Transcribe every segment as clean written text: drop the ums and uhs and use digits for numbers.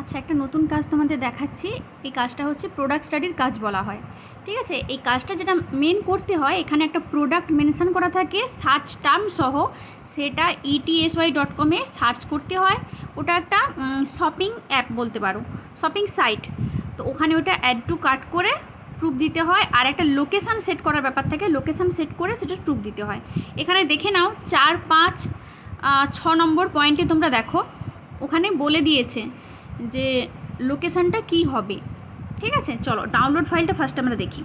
আচ্ছা, একটা নতুন কাজ তোমাদের দেখাচ্ছি। এই কাজটা হচ্ছে প্রোডাক্ট স্টাডির কাজ বলা হয়। ঠিক আছে, এই কাজটা যেটা মেন করতে হয়, এখানে একটা প্রোডাক্ট মেনশন করা থাকে সার্চ টার্ম সহ, সেটা etsy.com-এ সার্চ করতে হয়। ওটা একটা শপিং অ্যাপ বলতে পারো, শপিং সাইট। তো ওখানে ওটা অ্যাড টু কার্ট করে প্রুফ দিতে হয়, আর একটা লোকেশান সেট করার ব্যাপার থাকে, লোকেশান সেট করে সেটা প্রুফ দিতে হয়। এখানে দেখে নাও 4, 5, 6 নম্বর পয়েন্টে তোমরা দেখো, ওখানে বলে দিয়েছে যে লোকেশানটা কি হবে। ঠিক আছে, চলো ডাউনলোড ফাইলটা ফার্স্ট আমরা দেখি।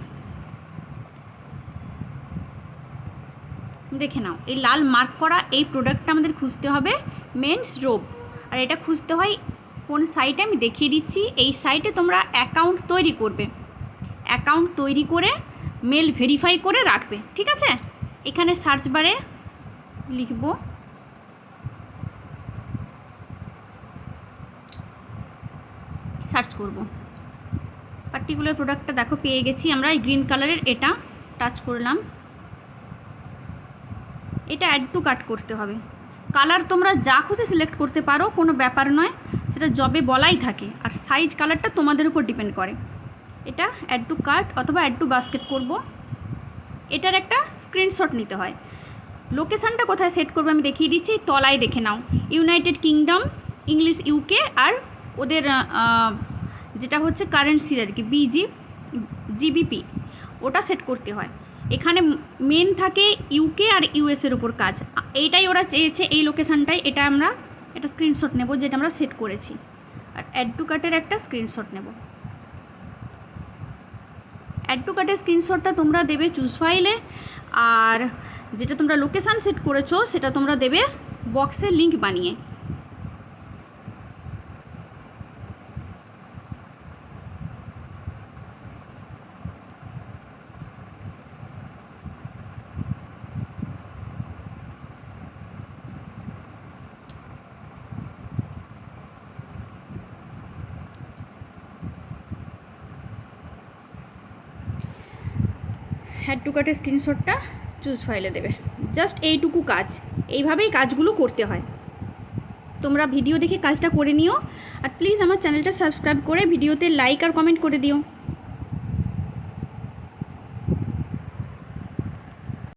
দেখে নাও, এই লাল মার্ক করা এই প্রোডাক্টটা আমাদের খুঁজতে হবে মেন্স রোব। আর এটা খুঁজতে হয় কোন সাইটে আমি দেখিয়ে দিচ্ছি। এই সাইটে তোমরা অ্যাকাউন্ট তৈরি করবে, অ্যাকাউন্ট তৈরি করে মেল ভেরিফাই করে রাখবে। ঠিক আছে, এখানে সার্চ বারে লিখব সার্চ করব পার্টিকুলার প্রোডাক্টটা। দেখো পেয়ে গেছি আমরা, এই গ্রিন কালারের, এটা টাচ করলাম। এটা অ্যাড টু কার্ট করতে হবে। কালার তোমরা যা খুশি সিলেক্ট করতে পারো, কোনো ব্যাপার নয়, সেটা জবে বলাই থাকে। আর সাইজ কালারটা তোমাদের উপর ডিপেন্ড করে। এটা অ্যাড টু কার্ট অথবা অ্যাড টু বাস্কেট করব। এটার একটা স্ক্রিনশট নিতে হয়। লোকেশানটা কোথায় সেট করবে আমি দেখিয়ে দিচ্ছি, তলায় দেখে নাও ইউনাইটেড কিংডম, ইংলিশ ইউকে, আর ওদের যেটা হচ্ছে কারেন্সির আর কি জিবিপি, ওটা সেট করতে হয়। এখানে মেন থাকে ইউকে আর ইউএসের উপর কাজ। এইটাই ওরা চেয়েছে, এই লোকেশানটাই। এটা আমরা একটা স্ক্রিনশট নেব যেটা আমরা সেট করেছি, আর অ্যাড টু কার্টের একটা স্ক্রিনশট নেব। অ্যাড টু কার্টের স্ক্রিনশটটা তোমরা দেবে চুজ ফাইলে, আর যেটা তোমরা লোকেশান সেট করেছো সেটা তোমরা দেবে বক্সের লিঙ্ক বানিয়ে। অ্যাড টু কার্টের স্ক্রিনশটটা চুজ ফাইলে দেবে। জাস্ট এইটুকু কাজ, এইভাবেই কাজগুলো করতে হয়। তোমরা ভিডিও দেখে কাজটা করে নিও, আর প্লিজ আমার চ্যানেলটা সাবস্ক্রাইব করে ভিডিওতে লাইক আর কমেন্ট করে দিও।